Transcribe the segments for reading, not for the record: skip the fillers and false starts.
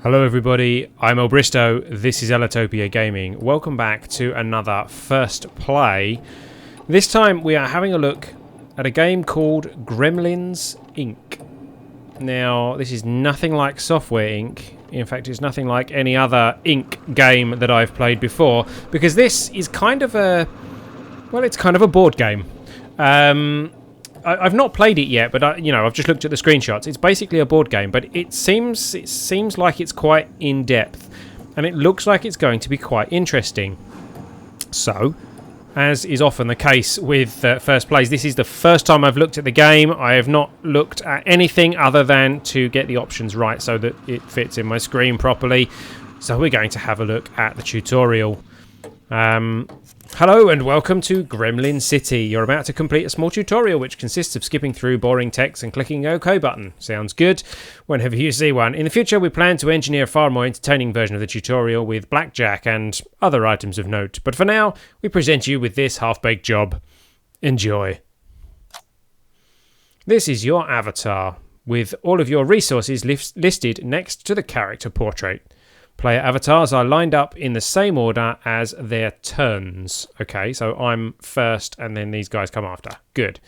Hello everybody, I'm ellbristow, this is Ellitopia Gaming. Welcome back to another First Play. This time we are having a look at a game called Gremlins Inc. Now, this is nothing like Software Inc. In fact, it's nothing like any other Inc. game that I've played before, because this is kind of a... well, it's kind of a board game. I've not played it yet, but I've just looked at the screenshots. It's basically a board game, but it seems like it's quite in depth, and it looks like it's going to be quite interesting. So, as is often the case with First Plays, this is the first time I've looked at the game. I have not looked at anything other than to get the options right so that it fits in my screen properly. So we're going to have a look at the tutorial. Hello and welcome to Gremlin City. You're about to complete a small tutorial which consists of skipping through boring text and clicking the OK button. Sounds good? Whenever you see one. In the future we plan to engineer a far more entertaining version of the tutorial with blackjack and other items of note. But for now, we present you with this half-baked job. Enjoy. This is your avatar, with all of your resources listed next to the character portrait. Player avatars are lined up in the same order as their turns. Okay, so I'm first and then these guys come after. Good.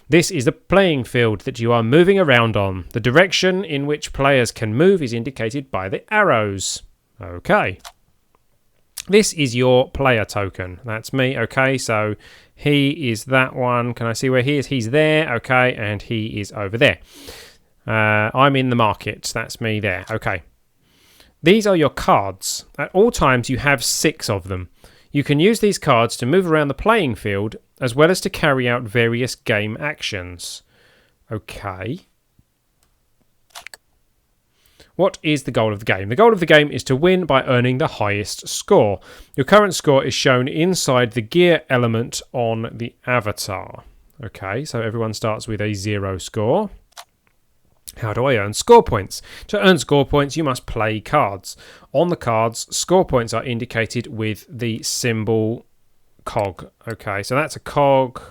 This is the playing field that you are moving around on. The direction in which players can move is indicated by the arrows. Okay. This is your player token. That's me. Okay, so he is that one. Can I see where he is? He's there. Okay, and he is over there. I'm in the market. That's me there. Okay. These are your cards. At all times you have 6 of them. You can use these cards to move around the playing field as well as to carry out various game actions. Okay. What is the goal of the game? The goal of the game is to win by earning the highest score. Your current score is shown inside the gear element on the avatar. Okay, so everyone starts with a 0 score. How do I earn score points? To earn score points, you must play cards. On the cards, score points are indicated with the symbol cog. Okay, so that's a cog.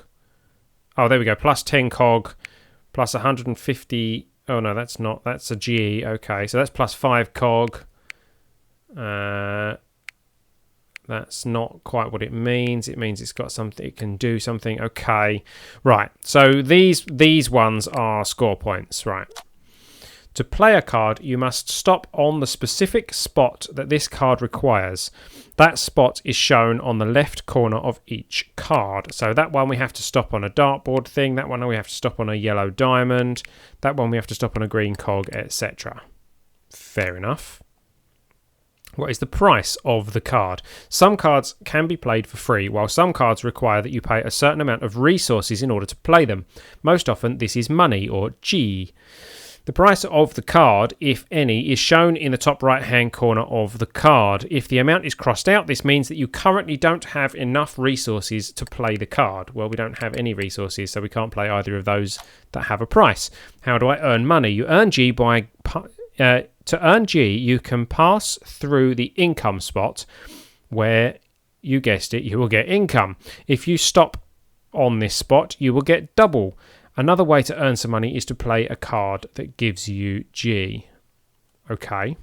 Oh, there we go. Plus 10 cog, plus 150. Oh, no, that's not. That's a G. Okay, so that's plus 5 cog. That's not quite what it means. It means it's got something. It can do something. Okay, right. So these ones are score points, right? To play a card, you must stop on the specific spot that this card requires. That spot is shown on the left corner of each card. So that one we have to stop on a dartboard thing. That one we have to stop on a yellow diamond. That one we have to stop on a green cog, etc. Fair enough. What is the price of the card? Some cards can be played for free, while some cards require that you pay a certain amount of resources in order to play them. Most often, this is money, or G. The price of the card, if any, is shown in the top right-hand corner of the card. If the amount is crossed out, this means that you currently don't have enough resources to play the card. Well, we don't have any resources, so we can't play either of those that have a price. How do I earn money? You earn G by... to earn G, you can pass through the income spot where, you guessed it, you will get income. If you stop on this spot, you will get double. Another way to earn some money is to play a card that gives you G. Okay.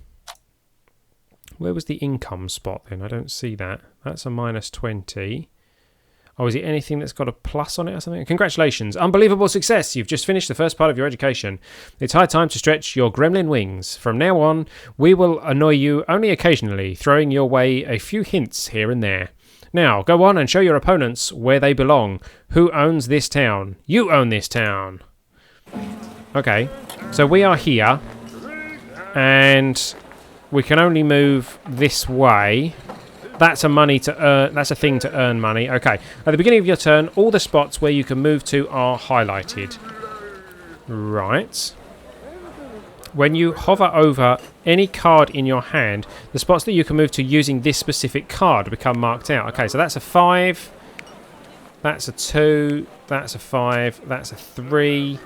Where was the income spot then? I don't see that. That's a minus 20. Oh, is it anything that's got a plus on it or something? Congratulations. Unbelievable success. You've just finished the first part of your education. It's high time to stretch your gremlin wings. From now on, we will annoy you only occasionally, throwing your way a few hints here and there. Now, go on and show your opponents where they belong. Who owns this town? You own this town. Okay, so we are here, and we can only move this way. That's a money to earn. That's a thing to earn money. Okay, at the beginning of your turn, all the spots where you can move to are highlighted. Right. When you hover over any card in your hand, the spots that you can move to using this specific card become marked out. Okay, so that's a 5, that's a 2, that's a 5, that's a 3,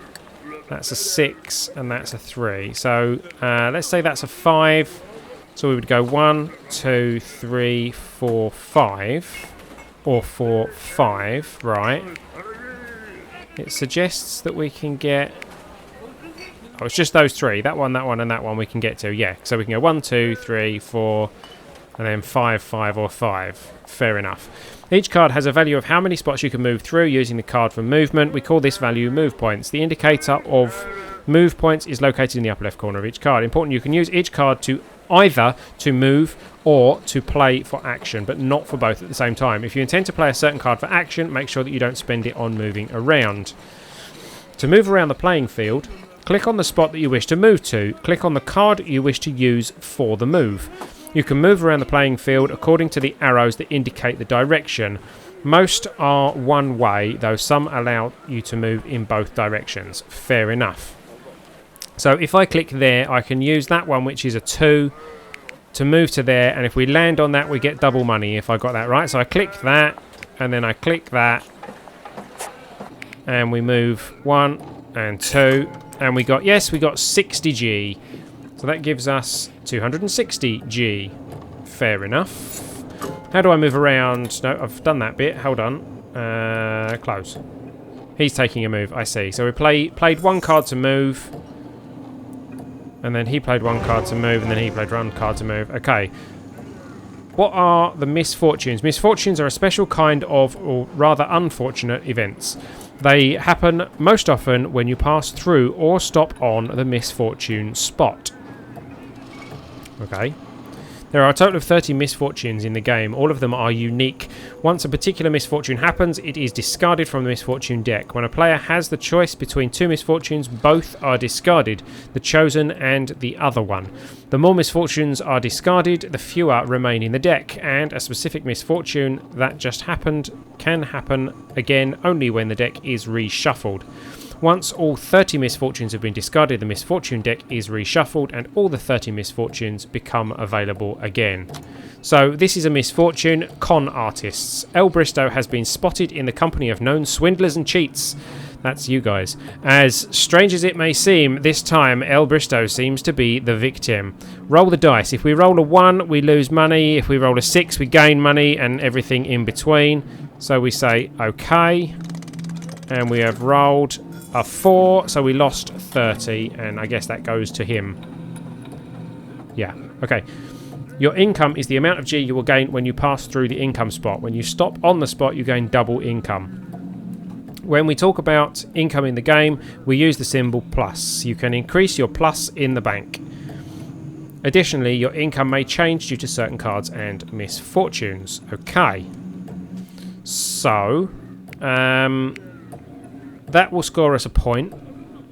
that's a 6, and that's a 3. So let's say that's a 5. So we would go 1, 2, 3, 4, 5, or 4, 5, right? It suggests that we can get Oh, it's just those three. That one, and that one we can get to. Yeah, so we can go 1, 2, 3, 4, and then 5, 5, or 5. Fair enough. Each card has a value of how many spots you can move through using the card for movement. We call this value move points. The indicator of move points is located in the upper left corner of each card. Important, you can use each card to either to move or to play for action, but not for both at the same time. If you intend to play a certain card for action, make sure that you don't spend it on moving around. To move around the playing field, click on the spot that you wish to move to. Click on the card you wish to use for the move. You can move around the playing field according to the arrows that indicate the direction. Most are one way, though some allow you to move in both directions. Fair enough. So if I click there, I can use that one, which is a 2, to move to there. And if we land on that, we get double money, if I got that right. So I click that, and then I click that. And we move 1 and 2. And we got 60G. So that gives us 260G. Fair enough. How do I move around? No, I've done that bit. Hold on. Close. He's taking a move, I see. So we played one card to move. And then he played one card to move. And then he played one card to move. Okay. What are the misfortunes? Misfortunes are a special kind of, or rather unfortunate, events. They happen most often when you pass through or stop on the misfortune spot. Okay. There are a total of 30 misfortunes in the game. All of them are unique. Once a particular misfortune happens, it is discarded from the misfortune deck. When a player has the choice between two misfortunes, both are discarded, the chosen and the other one. The more misfortunes are discarded, the fewer remain in the deck, and a specific misfortune that just happened can happen again only when the deck is reshuffled. Once all 30 misfortunes have been discarded, the misfortune deck is reshuffled and all the 30 misfortunes become available again. So this is a misfortune. Con artists. Ellbristow has been spotted in the company of known swindlers and cheats. That's you guys. As strange as it may seem, this time Ellbristow seems to be the victim. Roll the dice. If we roll a 1, we lose money. If we roll a 6, we gain money, and everything in between. So we say okay. And we have rolled a 4, so we lost 30, and I guess that goes to him. Yeah, okay. Your income is the amount of G you will gain when you pass through the income spot. When you stop on the spot, you gain double income. When we talk about income in the game, we use the symbol plus. You can increase your plus in the bank. Additionally, your income may change due to certain cards and misfortunes. Okay. So, that will score us a point.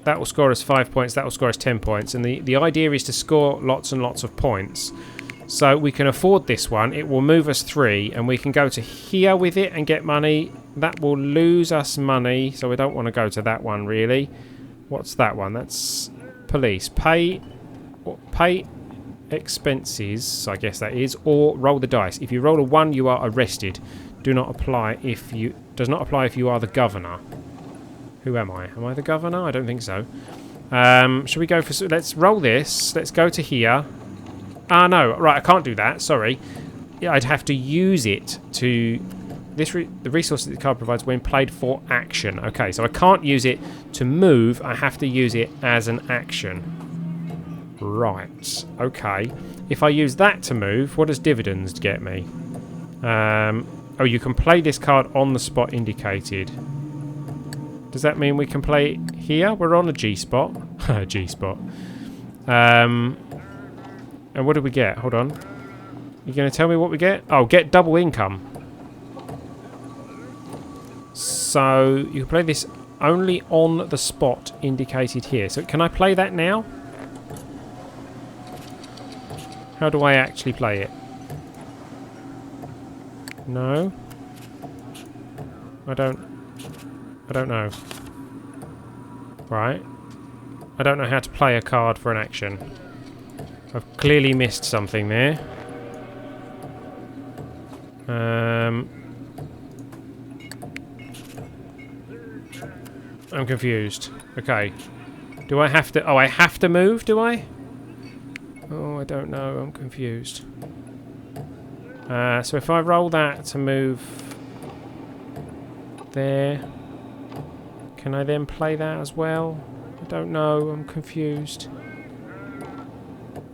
That will score us 5 points. That will score us 10 points. And the idea is to score lots and lots of points. So we can afford this one. It will move us 3. And we can go to here with it and get money. That will lose us money. So we don't want to go to that one, really. What's that one? That's police. Pay expenses, I guess that is. Or roll the dice. If you roll a 1, you are arrested. Does not apply if you are the governor. Who am I? Am I the governor? I don't think so. Should we go for... Let's roll this. Let's go to here. Ah, no. Right, I can't do that. Sorry. Yeah, I'd have to use it to... the resource that the card provides when played for action. Okay, so I can't use it to move. I have to use it as an action. Right. Okay. If I use that to move, what does dividends get me? Oh, you can play this card on the spot indicated. Does that mean we can play it here? We're on a G spot. G spot. And what do we get? Hold on. You going to tell me what we get? Oh, get double income. So you can play this only on the spot indicated here. So can I play that now? How do I actually play it? No. I don't know. Right. I don't know how to play a card for an action. I've clearly missed something there. I'm confused. Okay. Do I have to... Oh, I have to move, do I? Oh, I don't know. I'm confused. So if I roll that to move there... Can I then play that as well? I don't know. I'm confused.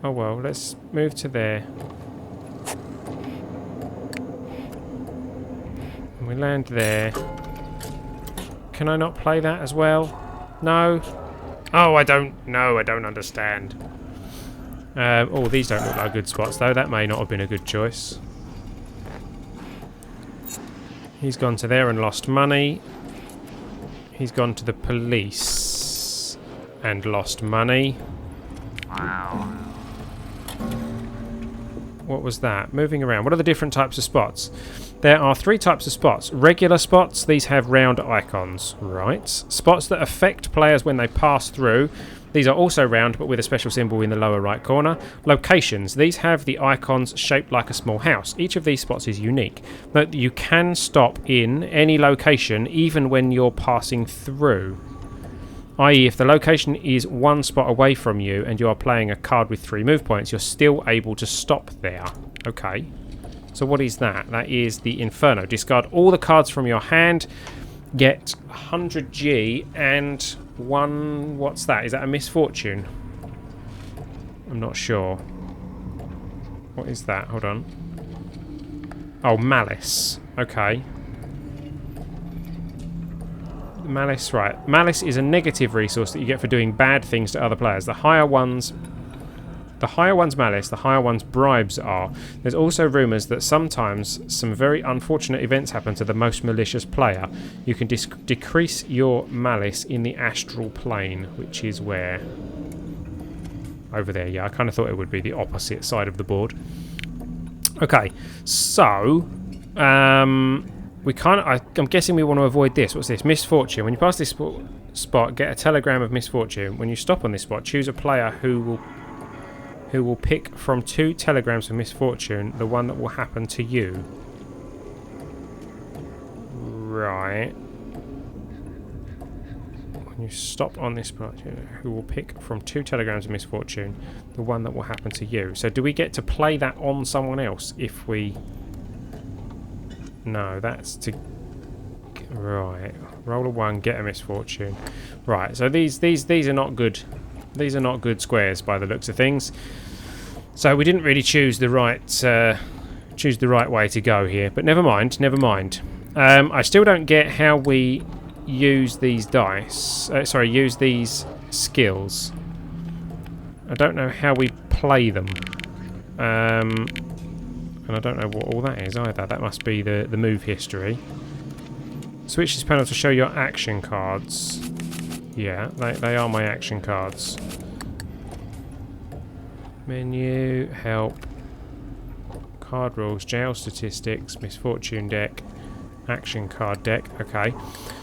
Oh well, let's move to there. And we land there. Can I not play that as well? No? Oh, I don't know. I don't understand. Oh, these don't look like good spots, though. That may not have been a good choice. He's gone to there and lost money. He's gone to the police and lost money. Wow. What was that? Moving around. What are the different types of spots? There are 3 types of spots. Regular spots, these have round icons. Right. Spots that affect players when they pass through. These are also round, but with a special symbol in the lower right corner. Locations. These have the icons shaped like a small house. Each of these spots is unique. Note that you can stop in any location, even when you're passing through. I.e., if the location is 1 spot away from you and you are playing a card with 3 move points, you're still able to stop there. Okay. So what is that? That is the Inferno. Discard all the cards from your hand, get 100G and 1... What's that? Is that a misfortune? I'm not sure. What is that? Hold on. Oh, Malice. Okay. Malice, right. Malice is a negative resource that you get for doing bad things to other players. The higher one's malice, the higher one's bribes are. There's also rumours that sometimes some very unfortunate events happen to the most malicious player. You can decrease your malice in the astral plane, which is where? Over there, yeah. I kind of thought it would be the opposite side of the board. Okay, so... we kind of... I'm guessing we want to avoid this. What's this? Misfortune. When you pass this spot, get a telegram of misfortune. When you stop on this spot, choose a player who will pick from 2 telegrams of misfortune the one that will happen to you. Right. When you stop on this spot, who will pick from 2 telegrams of misfortune the one that will happen to you. So do we get to play that on someone else if we... No, that's to... Right. Roll a 1, get a misfortune. Right, so these are not good. These are not good squares by the looks of things. So we didn't really choose the right way to go here. But never mind, never mind. I still don't get how we use these dice. Use these skills. I don't know how we play them. And I don't know what all that is either. That must be the move history. Switch this panel to show your action cards. Yeah, they are my action cards. Menu, help, card rules, jail statistics, misfortune deck, action card deck. Okay.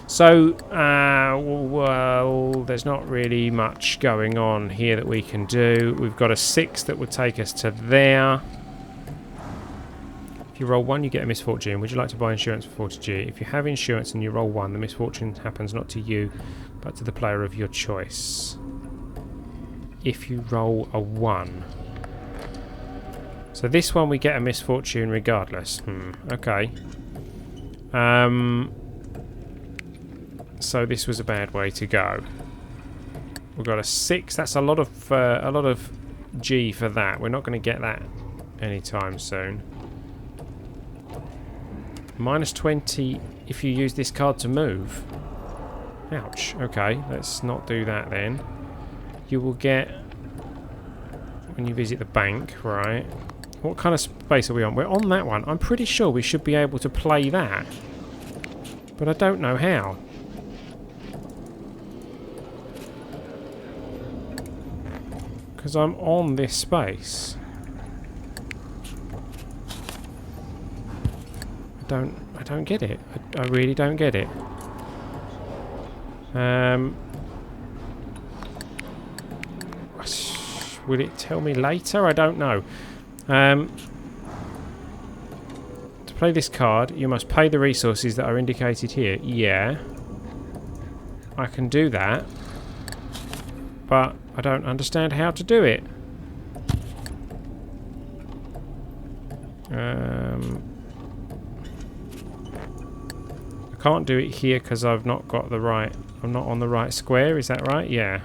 So, well, there's not really much going on here that we can do. We've got a 6 that would take us to there. If you roll 1, you get a misfortune. Would you like to buy insurance for 40G? If you have insurance and you roll 1, the misfortune happens not to you, but to the player of your choice. If you roll a 1. So this one we get a misfortune regardless. Okay. So this was a bad way to go. We've got a 6. That's a lot of G for that. We're not going to get that anytime soon. -20 if you use this card to move. Ouch. Okay, let's not do that then. You will get when you visit the bank, right? What kind of space are we on? We're on that one. I'm pretty sure we should be able to play that. But I don't know how. Because I'm on this space. I don't get it. I really don't get it. Will it tell me later? I don't know. To play this card, you must pay the resources that are indicated here. Yeah. I can do that. But I don't understand how to do it. I can't do it here because I've not got the right... I'm not on the right square, is that right? Yeah.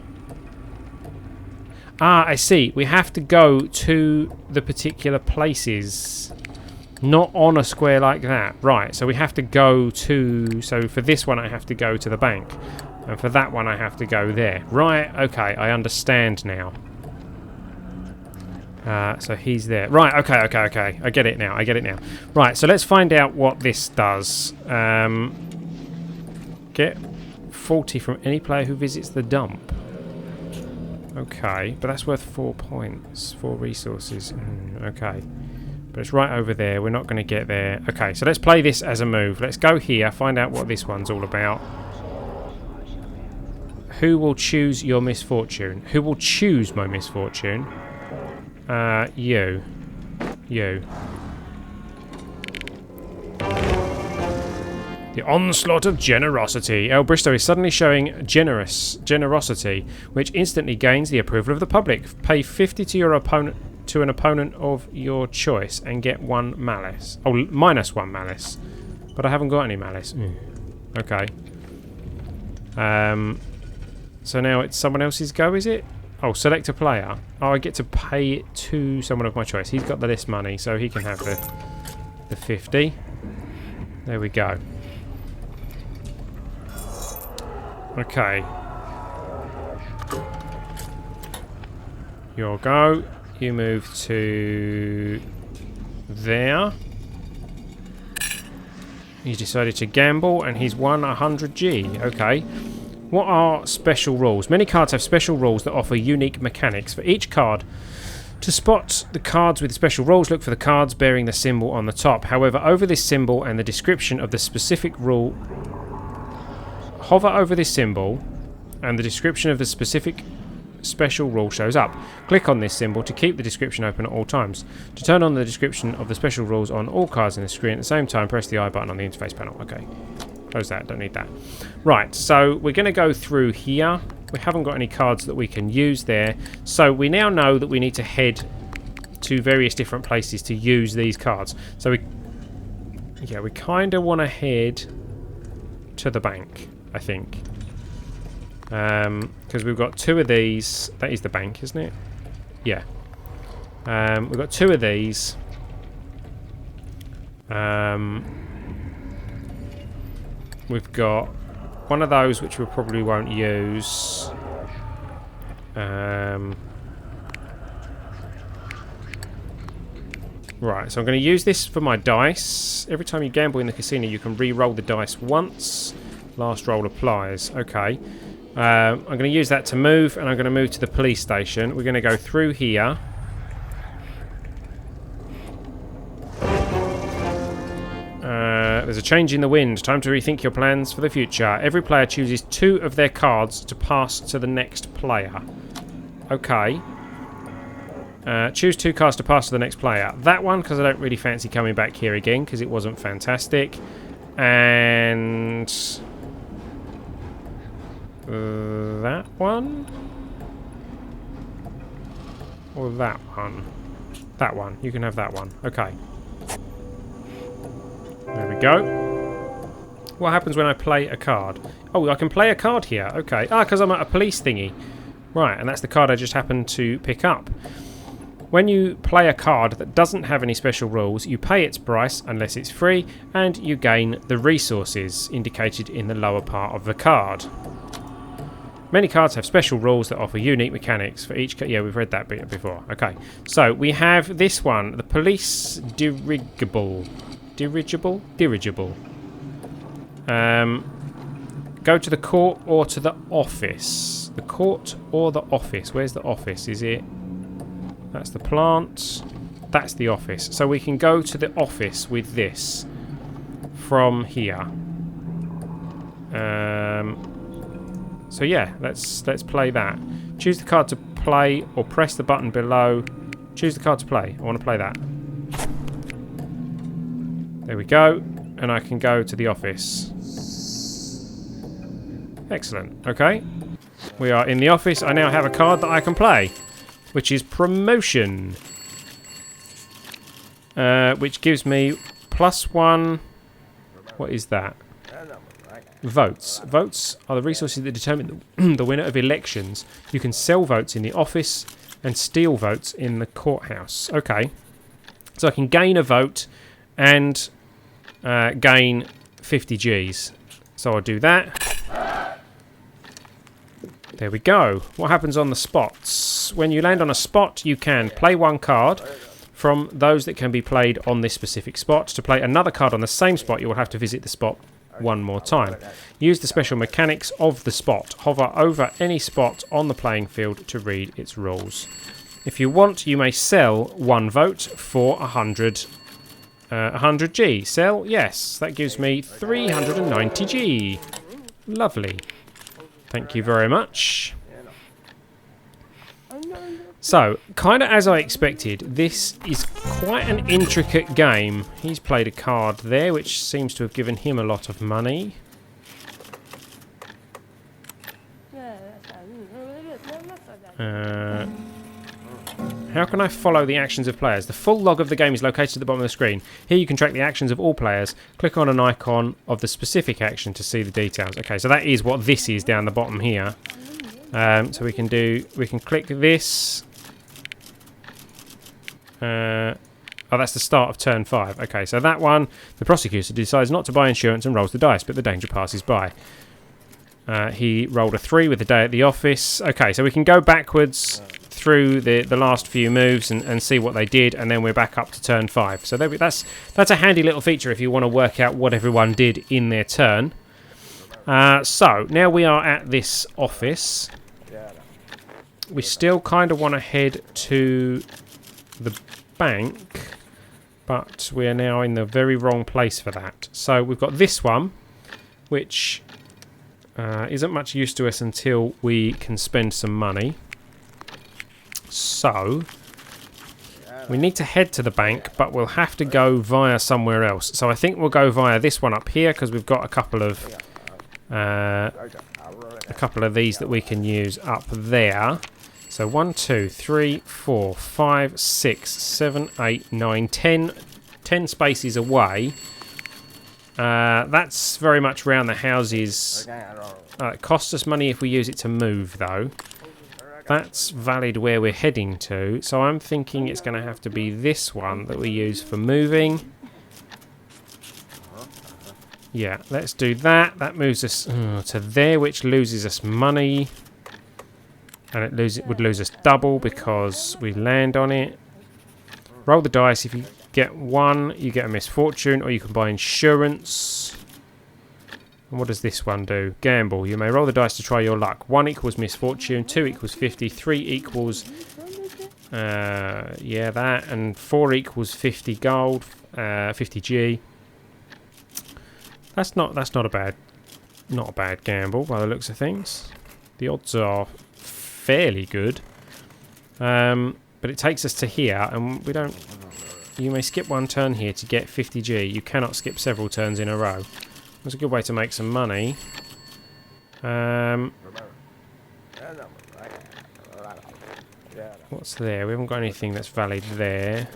Ah, I see. We have to go to the particular places. Not on a square like that. Right, so we have to go to... So for this one, I have to go to the bank. And for that one, I have to go there. Right, okay, I understand now. So he's there. Right, okay. I get it now. Right, so let's find out what this does. Get 40 from any player who visits the dump. Okay, but that's worth 4 points. 4 resources. Okay. But it's right over there. We're not going to get there. Okay, so let's play this as a move. Let's go here, find out what this one's all about. Who will choose your misfortune? Who will choose my misfortune? You. You. The onslaught of generosity. Ellbristow is suddenly showing generosity, which instantly gains the approval of the public. Pay 50 to your opponent, to an opponent of your choice, and get 1 malice. Oh, minus 1 malice. But I haven't got any malice. Okay. So now it's someone else's go, is it? Oh, select a player. Oh, I get to pay it to someone of my choice. He's got the list money, so he can have the 50. There we go. Okay. Your go. You move to there. He's decided to gamble, and he's won 100G. Okay. What are special rules? Many cards have special rules that offer unique mechanics. For each card, to spot the cards with special rules, look for the cards bearing the symbol on the top. However, over this symbol and the description of the specific rule... Hover over this symbol and the description of the specific special rule shows up. Click on this symbol to keep the description open at all times. To turn on the description of the special rules on all cards in the screen at the same time, press the I button on the interface panel. Okay. Close that, don't need that. Right, so we're going to go through here. We haven't got any cards that we can use there. So we now know that we need to head to various different places to use these cards. So we kind of want to head to the bank, I think. Because we've got 2 of these. That is the bank, isn't it? Yeah. We've got 2 of these. We've got one of those which we probably won't use. Right, so I'm going to use this for my dice. Every time you gamble in the casino, you can re-roll the dice once. Last roll applies. Okay. I'm going to use that to move, and I'm going to move to the police station. We're going to go through here. There's a change in the wind. Time to rethink your plans for the future. Every player chooses 2 of their cards to pass to the next player. Okay. Choose 2 cards to pass to the next player. That one, because I don't really fancy coming back here again, because it wasn't fantastic. And... that one? Or that one? That one. You can have that one. Okay. There we go. What happens when I play a card? Oh, I can play a card here. Okay. Ah, because I'm at a police thingy. Right, and that's the card I just happened to pick up. When you play a card that doesn't have any special rules, you pay its price unless it's free, and you gain the resources indicated in the lower part of the card. Many cards have special rules that offer unique mechanics for each... Yeah, we've read that bit before. Okay, so we have this one, the police dirigible. Dirigible? Dirigible. Go to the court or to the office. The court or the office. Where's the office? Is it... That's the plant. That's the office. So we can go to the office with this from here. So yeah, let's play that. Choose the card to play or press the button below. Choose the card to play. I want to play that. There we go. And I can go to the office. Excellent. Okay. We are in the office. I now have a card that I can play, which is promotion. Which gives me +1. What is that? Votes. Votes are the resources that determine the winner of elections. You can sell votes in the office and steal votes in the courthouse. Okay. So I can gain a vote and gain 50 Gs. So I'll do that. There we go. What happens on the spots? When you land on a spot, you can play one card from those that can be played on this specific spot. To play another card on the same spot, you will have to visit the spot one more time. Use the special mechanics of the spot. Hover over any spot on the playing field to read its rules. If you want, you may sell one vote for 100 G. Sell? Yes. That gives me 390 G. Lovely. Thank you very much. So, kind of as I expected, this is quite an intricate game. He's played a card there, which seems to have given him a lot of money. How can I follow the actions of players? The full log of the game is located at the bottom of the screen. Here you can track the actions of all players. Click on an icon of the specific action to see the details. Okay, so that is what this is down the bottom here. So we can click this. Oh, that's the start of turn 5. Okay, so that one, the prosecutor decides not to buy insurance and rolls the dice, but the danger passes by. He rolled a 3 with the day at the office. Okay, so we can go backwards through the last few moves and see what they did, and then we're back up to turn 5. So that's a handy little feature if you want to work out what everyone did in their turn. So now we are at this office. We still kind of want to head to the bank, but we are now in the very wrong place for that. So we've got this one, which isn't much use to us until we can spend some money. So we need to head to the bank, but we'll have to go via somewhere else. So I think we'll go via this one up here, because we've got a couple of these that we can use up there. So 1, 2, 3, 4, 5, 6, 7, 8, 9, 10 spaces away. That's very much round the houses. It costs us money if we use it to move, though. That's valid where we're heading to. So I'm thinking it's going to have to be this one that we use for moving. Yeah, let's do that. That moves us to there, which loses us money. And it would lose us double because we land on it. Roll the dice. If you get 1, you get a misfortune, or you can buy insurance. And what does this one do? Gamble. You may roll the dice to try your luck. 1 equals misfortune, 2 equals 50, 3 equals yeah, that, and 4 equals 50 gold, 50 G. That's not a bad gamble by the looks of things. The odds are fairly good, but it takes us to here, and we don't. You may skip one turn here to get 50 G. You cannot skip several turns in a row. That's a good way to make some money. What's there? We haven't got anything that's valid there.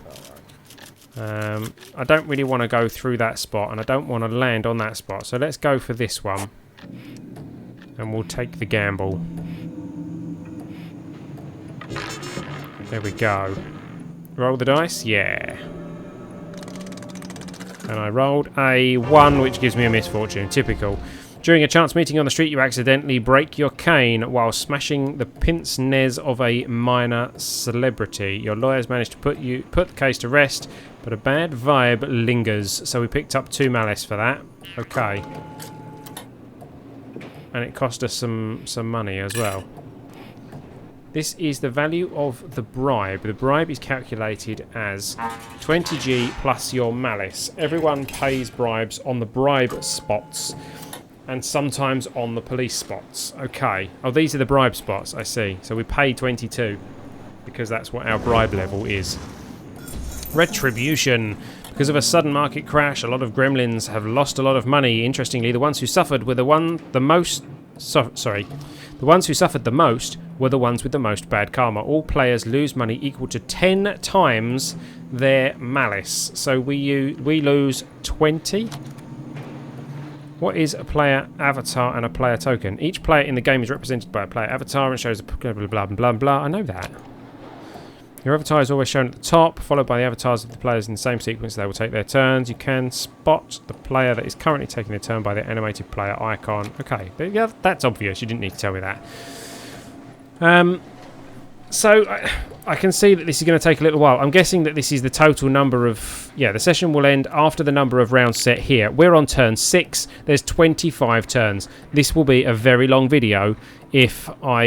I don't really want to go through that spot, and I don't want to land on that spot. So let's go for this one, and we'll take the gamble. There we go. Roll the dice? Yeah. And I rolled a 1, which gives me a misfortune. Typical. During a chance meeting on the street, you accidentally break your cane while smashing the pince nez of a minor celebrity. Your lawyers managed to put the case to rest, but a bad vibe lingers. So we picked up 2 malice for that. Okay. And it cost us some money as well. This is the value of the bribe. The bribe is calculated as 20 G plus your malice. Everyone pays bribes on the bribe spots and sometimes on the police spots. Okay. Oh, these are the bribe spots, I see. So we pay 22 because that's what our bribe level is. Retribution. Because of a sudden market crash, a lot of gremlins have lost a lot of money. Interestingly, the ones who suffered were the ones who suffered the most were the ones with the most bad karma. All players lose money equal to 10 times their malice. So we lose 20. What is a player avatar and a player token? Each player in the game is represented by a player avatar and shows a blah, blah, blah, blah, blah. I know that. Your avatar is always shown at the top, followed by the avatars of the players in the same sequence. They will take their turns. You can spot the player that is currently taking their turn by the animated player icon. Okay, but yeah, that's obvious. You didn't need to tell me that. So I can see that this is going to take a little while. I'm guessing that this is the total number of... Yeah, the session will end after the number of rounds set here. We're on turn 6. There's 25 turns. This will be a very long video if I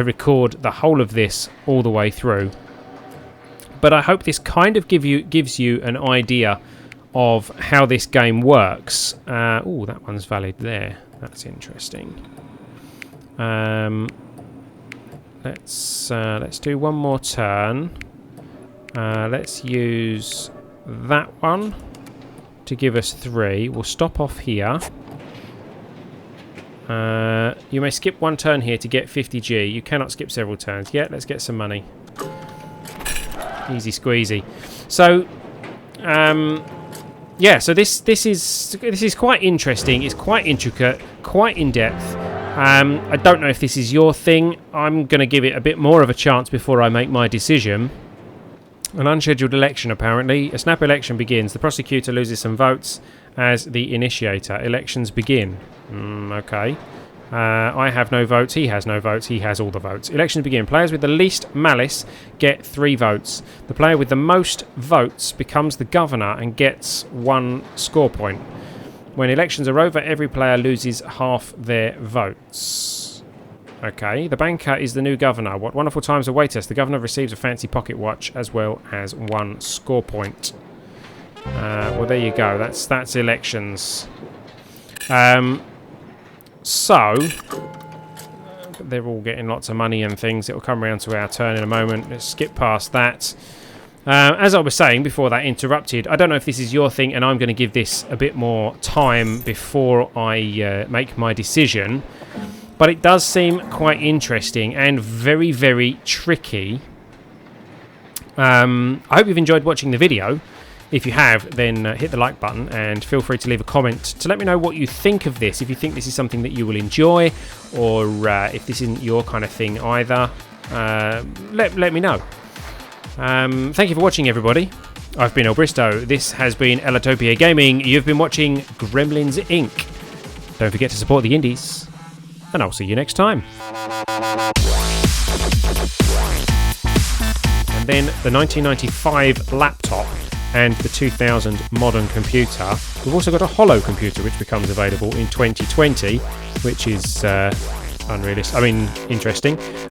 record the whole of this all the way through. But I hope this kind of gives you an idea of how this game works. Oh, that one's valid there. That's interesting. Let's do one more turn. Let's use that one to give us 3. We'll stop off here. You may skip one turn here to get 50G. You cannot skip several turns. Yeah, let's get some money. Easy squeezy. So, yeah. So this is quite interesting. It's quite intricate, quite in depth. I don't know if this is your thing. I'm going to give it a bit more of a chance before I make my decision. An unscheduled election, apparently. A snap election begins. The prosecutor loses some votes as the initiator. Elections begin. Okay. I have no votes. He has no votes. He has all the votes. Elections begin. Players with the least malice get 3 votes. The player with the most votes becomes the governor and gets 1 score point. When elections are over, every player loses half their votes. Okay, the banker is the new governor. What wonderful times await us. The governor receives a fancy pocket watch as well as 1 score point. Well, there you go. That's elections. So, they're all getting lots of money and things. It'll come around to our turn in a moment. Let's skip past that. As I was saying before that interrupted, I don't know if this is your thing, and I'm going to give this a bit more time before I make my decision. But it does seem quite interesting and very, very tricky. I hope you've enjoyed watching the video. If you have, then hit the like button and feel free to leave a comment to let me know what you think of this. If you think this is something that you will enjoy, or if this isn't your kind of thing either, let me know. Thank you for watching, everybody. I've been Ellbristow. This has been Ellitopia Gaming. You've been watching Gremlins Inc. Don't forget to support the indies, and I'll see you next time. And then the 1995 laptop and the 2000 modern computer. We've also got a hollow computer which becomes available in 2020, which is unrealistic. I mean, interesting.